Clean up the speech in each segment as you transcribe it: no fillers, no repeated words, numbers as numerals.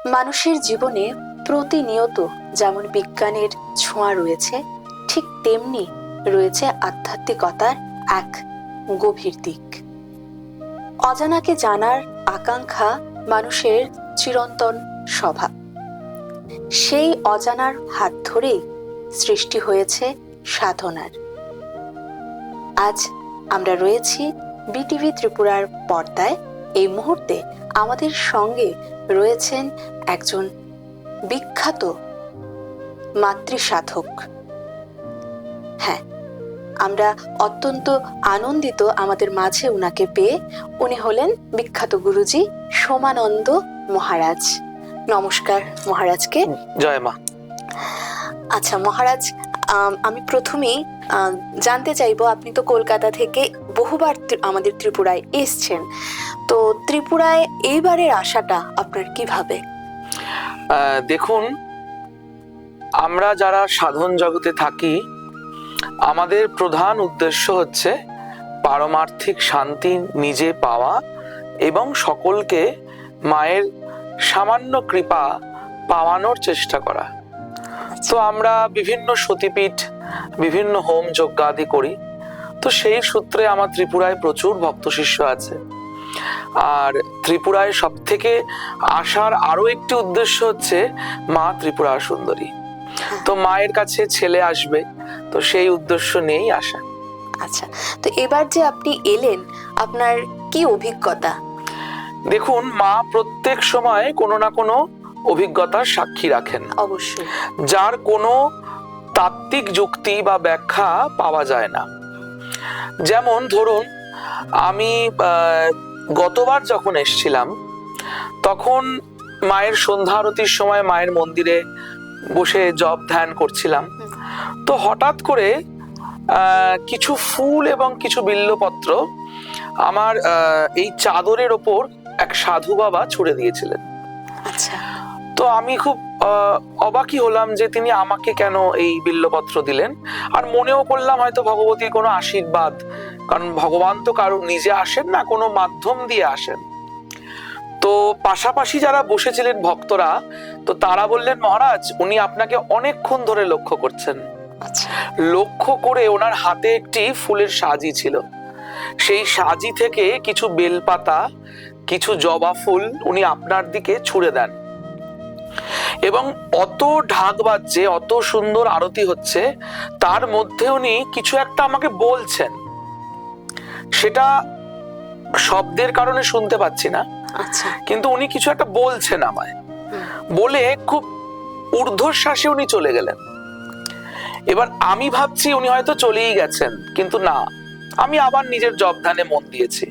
মানুষের জীবনে প্রতিনিয়ত যেমন বিজ্ঞানের ছোঁয়া রয়েছে, ঠিক তেমনি রয়েছে আধ্যাত্মিকতার এক গভীর দিক। অজানাকে জানার আকাঙ্ক্ষা মানুষের চিরন্তন স্বভাব। সেই অজানার হাত ধরেই সৃষ্টি হয়েছে সাধনার। আজ আমরা রয়েছি বিটিভি ত্রিপুরার পর্দায়। এই মুহূর্তে আমাদের সঙ্গে রয়েছেন একজন বিখ্যাত মাতৃসাধক। হ্যাঁ, আমরা অত্যন্ত আনন্দিত আমাদের মাঝে উনাকে পেয়ে। উনি হলেন বিখ্যাত গুরুজি সোমানন্দ মহারাজ। নমস্কার মহারাজকে। জয় মা। আচ্ছা মহারাজ, আমি প্রথমেই জানতে চাইবো, আপনি তো কলকাতা থেকে বহুবার আমাদের ত্রিপুরায় এসছেন, তো ত্রিপুরায় এইবারের আশাটা আপনার কিভাবে? দেখুন, আমরা যারা সাধন জগতে থাকি, আমাদের প্রধান উদ্দেশ্য হচ্ছে পারমার্থিক শান্তি নিজে পাওয়া এবং সকলকে মায়ের সামান্য কৃপা পাওয়ানোর চেষ্টা করা। তো আমরা বিভিন্ন সতীপীঠ, বিভিন্ন হোম যজ্ঞাদি করি। তো সেই সূত্রে আমার ত্রিপুরায় প্রচুর ভক্ত শিষ্য আছে। আর ত্রিপুরায় সব থেকে আসার আরো একটি উদ্দেশ্য হচ্ছে মা ত্রিপুরা সুন্দরী। তো মায়ের কাছে ছেলে আসবে, তো সেই উদ্দেশ্য নিয়েই আসা। আচ্ছা, তো এবার যে আপনি এলেন, আপনার কি অভিজ্ঞতা? দেখুন, মা প্রত্যেক সময় কোনো না কোনো অভিজ্ঞতার সাক্ষী রাখেন, অবশ্যই, যার কোনো তাত্ত্বিক যুক্তি বা ব্যাখ্যা পাওয়া যায় না। যেমন ধরুন, আমি গতবার যখন এসেছিলাম, তখন মায়ের সন্ধ্যা আরতির সময় মায়ের মন্দিরে বসে জপ ধ্যান করছিলাম। তো হঠাৎ করে কিছু ফুল এবং কিছু বিল্লপত্র আমার এই চাদরের ওপর এক সাধু বাবা ছুড়ে দিয়েছিলেন। আচ্ছা, তো আমি খুব অবাকই হলাম যে তিনি আমাকে কেন এই বিল্লপত্র দিলেন। আর মনেও করলাম হয়তো ভগবতীর কোনো আশীর্বাদ, কারণ ভগবান তো কারো নিজে আসেন না, কোনো মাধ্যম দিয়ে আসেন। তো পাশাপাশি যারা বসেছিলেন ভক্তরা, তো তারা বললেন, মহারাজ উনি আপনাকে অনেকক্ষণ ধরে লক্ষ্য করছেন। আচ্ছা, লক্ষ্য করে ওনার হাতে একটি ফুলের সাজি ছিল, সেই সাজি থেকে কিছু বেলপাতা, কিছু জবা ফুল উনি আপনার দিকে ছুড়ে দেন। এবং অত ঢাক বাজছে, অত সুন্দর আরতি হচ্ছে, তার মধ্যে উনি কিছু একটা আমাকে বলছেন। সেটা শব্দের কারণে শুনতে পাচ্ছি না, আচ্ছা, কিন্তু উনি কিছু একটা বলছেন আমায়। বলে খুব ঊর্ধ্বশ্বাসে উনি চলে গেলেন। এবার আমি ভাবছি উনি হয়তো চলেই গেছেন, কিন্তু না, আমি আবার নিজের জপ ধ্যানে মন দিয়েছি।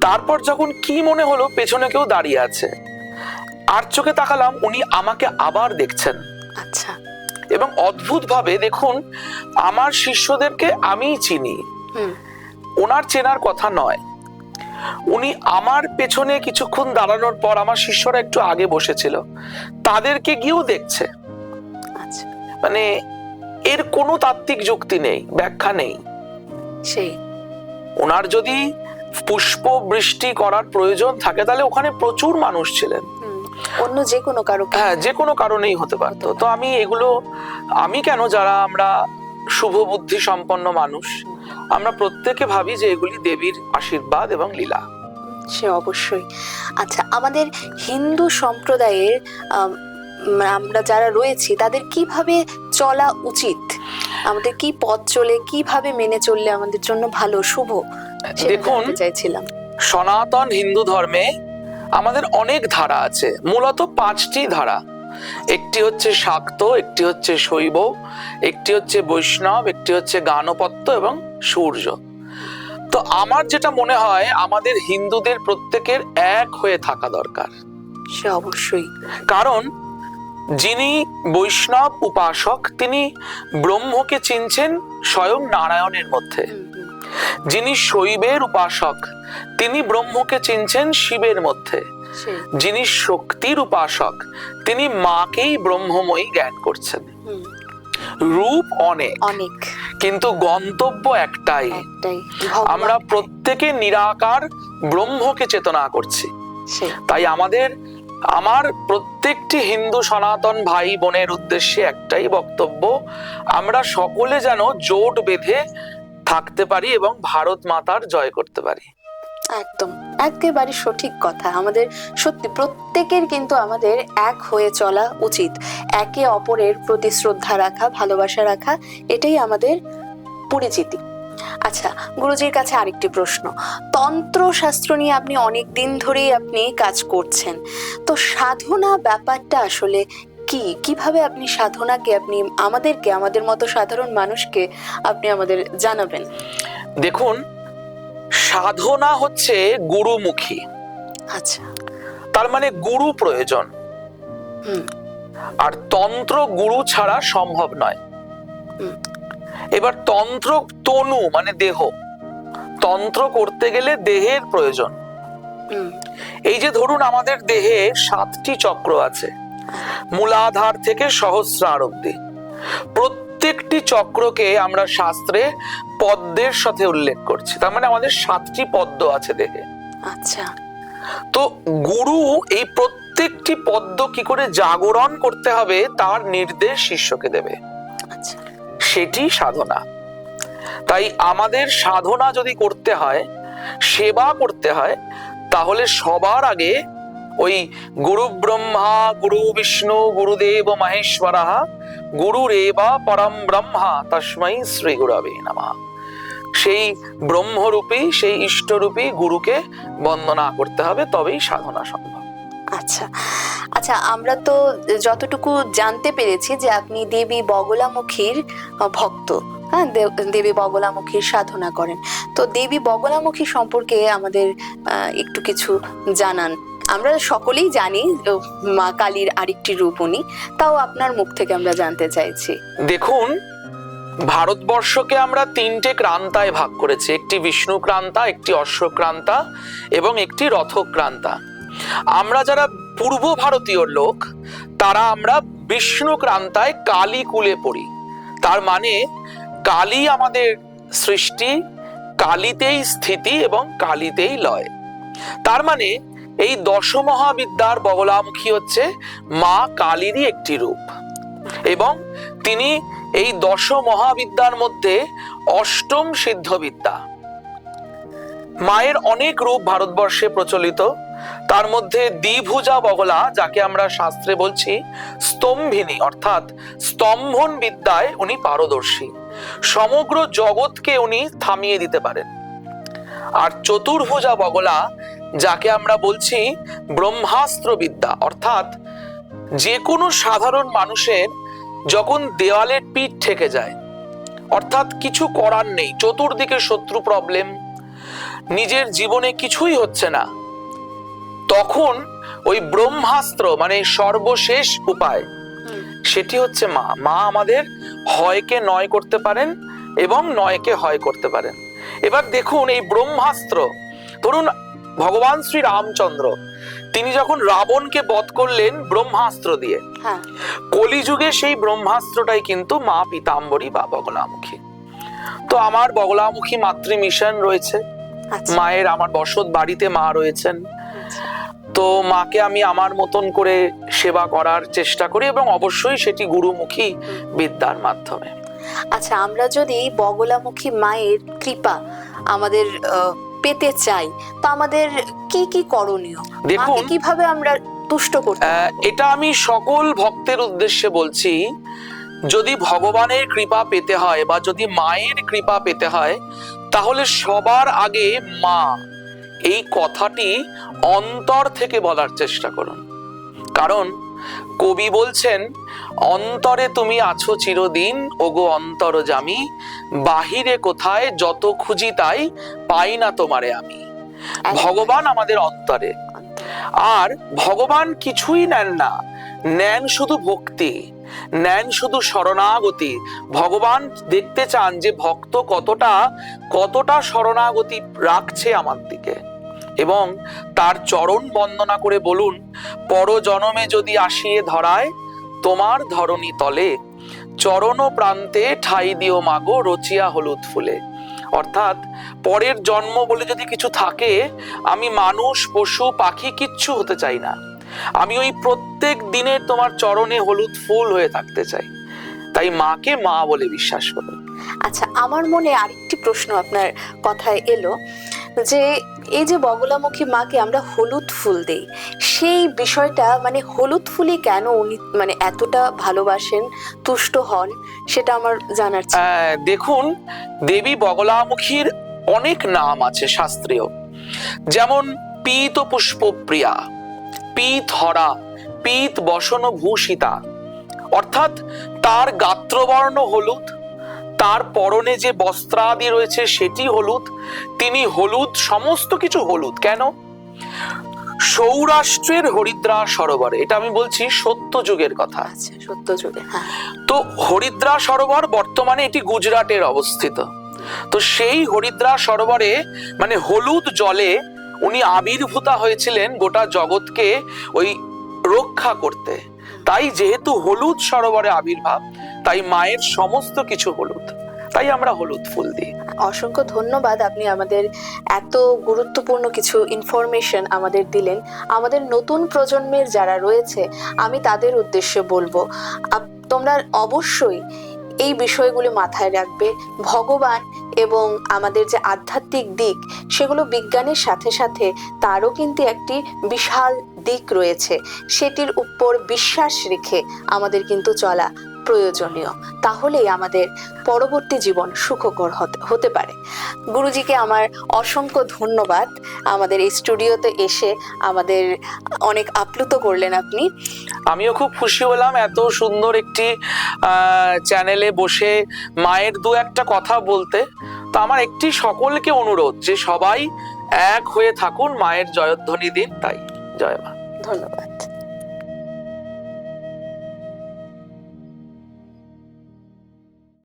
তারপর যখন কি মনে হলো পেছনে কেউ দাঁড়িয়ে আছে, আর চোখে তাকালাম, উনি আমাকে আবার দেখছেন। আচ্ছা, এবং অদ্ভুত ভাবে, দেখুন, আমার শিষ্যদেরকে আমিই চিনি, ওনার চেনার কথা নয়। উনি আমার পেছনে কিছুক্ষণ দাঁড়ানোর পর আমার শিষ্যরা একটু আগে বসেছিল, তাদেরকে গিয়েও দেখছে। আচ্ছা, মানে এর কোনো তাত্ত্বিক যুক্তি নেই, ব্যাখ্যা নেই। সেই ওনার যদি পুষ্প বৃষ্টি করার প্রয়োজন থাকে, তাহলে ওখানে প্রচুর মানুষ ছিলেন, অন্য যে কোনো কারো, হ্যাঁ, যে কোনো কারণেই হতে পারতো। তো আমি এগুলো, আমি কেন, যারা আমরা শুভ বুদ্ধি সম্পন্ন মানুষ, আমরা প্রত্যেকে ভাবি যে এগুলি দেবীর আশীর্বাদ এবং লীলা। সে অবশ্যই। আচ্ছা, আমাদের হিন্দু সম্প্রদায়ের আমরা যারা রয়েছি, তাদের কিভাবে চলা উচিত? আমাদের কি পথ চলে, কিভাবে মেনে চললে আমাদের জন্য ভালো, শুভ? দেখুন, চাইছিলাম, সনাতন হিন্দু ধর্মে আমাদের অনেক ধারা আছে, মূলত 5টি ধারা। একটি হচ্ছে শাক্ত, একটি হচ্ছে শৈব, একটি হচ্ছে বৈষ্ণব, একটি হচ্ছে গানপত্য এবং সূর্য। তো আমার যেটা মনে হয়, আমাদের হিন্দুদের প্রত্যেকের এক হয়ে থাকা দরকার। সে অবশ্যই। কারণ যিনি বৈষ্ণব উপাসক, তিনি ব্রহ্মকে চিনছেন স্বয়ং নারায়ণের মধ্যে। যিনি শৈবের উপাসক, তিনি ব্রহ্মকে চিনছেন শিবের মধ্যে। যিনি শক্তির উপাসক, তিনি মাকেই ব্রহ্মময়ী জ্ঞান করছেন। রূপ অনেক, কিন্তু গন্তব্য একটাই, আমরা প্রত্যেকে নিরাকার ব্রহ্মকে চেতনা করছি। তাই আমাদের আমার প্রত্যেকটি হিন্দু সনাতন ভাই বোনের উদ্দেশ্যে একটাই বক্তব্য, আমরা সকলে যেন জোট বেঁধে থাকতে পারি এবং ভারত মাতার জয় করতে পারি। একদম একেবারে সঠিক কথা। আমাদের সত্যি প্রত্যেকের কিন্তু আমাদের এক হয়ে চলা উচিত, একে অপরের প্রতি শ্রদ্ধা রাখা, ভালোবাসা রাখা, এটাই আমাদের পরিচিতি। আচ্ছা, গুরুজির কাছে আরেকটি প্রশ্ন। তন্ত্র শাস্ত্র নিয়ে আপনি অনেক দিন ধরেই আপনি কাজ করছেন, তো সাধনা ব্যাপারটা আসলে কি, কিভাবে আপনি সাধনাকে আপনি আমাদের মতো সাধারণ মানুষকে আপনি আমাদের জানাবেন? দেখুন, সাধনা হচ্ছে গুরুমুখী, আচ্ছা। তার মানে গুরু প্রয়োজন। হুম। আর তন্ত্র গুরু ছাড়া সম্ভব নয়। হুম। এবার তন্ত্র তনু মানে দেহ, তন্ত্র করতে গেলে দেহের প্রয়োজন। হুম। এই যে ধরুন আমাদের দেহে 7টি চক্র আছে, মূলাধার থেকে সহস্রার অব্দি। প্রত্যেকটি চক্রকে আমরা শাস্ত্রে পদ্মের সাথে উল্লেখ করছি, তার মানে আমাদের 7টি পদ্ম আছে দেহে। আচ্ছা। তো গুরু এই প্রত্যেকটি পদ্ম কি করে জাগরণ করতে হবে তার নির্দেশ শিষ্যকে দেবে। আচ্ছা। সেটি সাধনা। তাই আমাদের সাধনা যদি করতে হয়, সেবা করতে হয়, তাহলে সবার আগে ওই গুরু ব্রহ্মা গুরু বিষ্ণু গুরুদেব মহেশ্বরঃ গুরুরেবা পরম ব্রহ্মা তস্मै শ্রী গুরবে নমঃ, সেই ব্রহ্মরূপী সেই ইষ্টরূপী গুরুকে বন্দনা করতে হবে, তবেই সাধনা সম্ভব। আচ্ছা আচ্ছা, আমরা তো যতটুকু জানতে পেরেছি যে আপনি দেবী বগলামুখীর ভক্ত, হ্যাঁ, দেবী বগলামুখীর সাধনা করেন। তো দেবী বগলামুখী সম্পর্কে আমাদের একটু কিছু জানান। আমরা সকলেই জানি মা কালীর আরেকটি রূপ উনি, তাও আপনার মুখ থেকে আমরা জানতে চাইছি। দেখুন, ভারতবর্ষকে আমরা 3টে ক্রান্তায় ভাগ করেছি, একটি বিষ্ণু ক্রান্তা, একটি অশ্বক্রান্তা এবং একটি রথক্রান্তা। আমরা যারা পূর্ব ভারতীয় লোক, তারা আমরা বিষ্ণু ক্রান্তায় কালী কুলে পড়ি। তার মানে কালী আমাদের সৃষ্টি, কালীতেই স্থিতি এবং কালীতেই লয়। তার মানে এই দশমহাবিদ্যার বগলামুখী হচ্ছে মা কালীরই একটি রূপ, এবং তিনি এই 10 মহাবিদ্যার মধ্যে 8ম সিদ্ধবিদ্যা। মায়ের অনেক রূপ ভারতবর্ষে প্রচলিত, তার মধ্যে দ্বিভুজা বগলা, যাকে আমরা শাস্ত্রে বলছি স্তম্ভিনী, অর্থাৎ স্তম্ভন বিদ্যায় উনি পারদর্শী, সমগ্র জগৎকে উনি থামিয়ে দিতে পারেন। আর চতুর্ভুজা বগলা, যাকে আমরা বলছি ব্রহ্মাস্ত্র বিদ্যা, অর্থাৎ যে কোনো সাধারণ মানুষের যখন দেওয়ালের পিঠ ঠেকে যায়, অর্থাৎ কিছু করার নেই, চতুর্দিকে শত্রু প্রবলেম, নিজের জীবনে কিছুই হচ্ছে না, তখন ওই ব্রহ্মাস্ত্র মানে সর্বশেষ উপায়, সেটি হচ্ছে মা। মা আমাদের হয়কে নয় করতে পারেন এবং নয়কে হয় করতে পারেন। এবার দেখুন, এই ব্রহ্মাস্ত্র, ধরুন ভগবান শ্রী রামচন্দ্র, তিনি যখন রাবণকে বধ করলেন ব্রহ্মাস্ত্র দিয়ে, কলিযুগে সেই ব্রহ্মাস্ত্রটাই কিন্তু মা পীতাম্বরী বা বগলামুখী। তো আমার বগলামুখী মাতৃ মিশন রয়েছে, মায়ের আমার বসত বাড়িতে মা রয়েছেন, তো মাকে আমি আমার মতন করে সেবা করার চেষ্টা করি, এবং অবশ্যই সেটি গুরুমুখী বিদ্যার মাধ্যমে। আচ্ছা, আমরা যদি বগলামুখী মায়ের কৃপা আমাদের পেতে চাই, তো আমাদের কি কি করণীয়, দেখুন কিভাবে আমরা তুষ্ট করতে পারবো? এটা আমি সকল ভক্তের উদ্দেশ্যে বলছি, যদি ভগবানের কৃপা পেতে হয় বা যদি মায়ের কৃপা পেতে হয়, তাহলে সবার আগে মা এই কথাটি অন্তর থেকে বলার চেষ্টা করুন। কারণ কবি বলছেন, অন্তরে তুমি আছো চিরদিন, ওগো অন্তরজামী, বাহিরে কোথায় যত খুঁজি তাই পাই না তোমারে আমি। ভগবান আমাদের অন্তরে, আর ভগবান কিছুই নেন না, নেন শুধু ভক্তি, নেন শুধু শরণাগতি। ভগবান দেখতে চান যে ভক্ত কতটা শরণাগতি রাখছে আমার দিকে, এবং তার চরণ বন্দনা করে বলুন, পরজনমে যদি আসিয়ে ধরায় তোমার ধরণী তলে, চরণ প্রান্তে ঠাই দিও মাগো রচিয়া হলুদ ফুলে। অর্থাৎ পরের জন্ম বলে যদি কিছু থাকে, আমি মানুষ পশু পাখি কিচ্ছু হতে চাই না, আমি ওই প্রত্যেক দিনের তোমার চরণে হলুদ ফুল হয়ে থাকতে চাই। তাই মাকে মা বলে বিশ্বাস করুন। আচ্ছা, আমার মনে আরেকটি প্রশ্ন আপনার কথায় এলো, যে এই যে বগলামুখী মাকে আমরা হলুদ ফুল দেই, সেই বিষয়টা মানে হলুদ ফুলই কেন উনি মানে এতটা ভালোবাসেন, তুষ্ট হন, সেটা আমার জানার ছিল। দেখুন, দেবী বগলামুখীর অনেক নাম আছে শাস্ত্রীয়, যেমন পীত পুষ্পপ্রিয়া, পীত হরা, পীত বসন ভূষিতা, অর্থাৎ তার গাত্রবর্ণ হলুদ, তার পরনে যে বস্ত্রাদি রয়েছে সেটি হলুদ, তিনি হলুদ, সমস্ত কিছু হলুদ। কেন? সৌরাষ্ট্রের হরিদ্রা সরোবর, এটা আমি বলছি সত্য যুগের কথা। আচ্ছা, সত্য যুগে, হ্যাঁ। তো হরিদ্রা সরোবর বর্তমানে এটি গুজরাটের অবস্থিত। তো সেই হরিদ্রা সরোবরে মানে হলুদ জলে উনি আবির্ভূতা হয়েছিলেন গোটা জগৎকে ওই রক্ষা করতে। তাই যেহেতু হলুদ সরোবরে আবির্ভাব, তাই মায়ের সমস্ত কিছু হলুদ, তাই আমরা হলুদ ফুল দিই। অসংখ্য ধন্যবাদ, আপনি আমাদের এত গুরুত্বপূর্ণ কিছু ইনফরমেশন আমাদের দিলেন। আমাদের নতুন প্রজন্মের যারা রয়েছে, আমি তাদের উদ্দেশ্যে বলবো, তোমরা অবশ্যই এই বিষয়গুলো মাথায় রাখবে। ভগবান এবং আমাদের যে আধ্যাত্মিক দিক, সেগুলো বিজ্ঞানের সাথে সাথে তারও কিন্তু একটি বিশাল দিক রয়েছে। সেটির উপর বিশ্বাস রেখে আমাদের কিন্তু চলা প্রয়োজনীয়, তাহলেই আমাদের পরবর্তী জীবন সুখকর হতে পারে। গুরুজিকে আমার অসংখ্য ধন্যবাদ, আমাদের এই স্টুডিওতে এসে আমাদের অনেক আপ্লুত করলেন আপনি। আমিও খুব খুশি হলাম এত সুন্দর একটি চ্যানেলে বসে মায়ের দু একটা কথা বলতে। তো আমার একটি সকলকে অনুরোধ যে সবাই এক হয়ে থাকুন, মায়ের জয়ধ্বনি দিন। তাই জয় মা। ধন্যবাদ।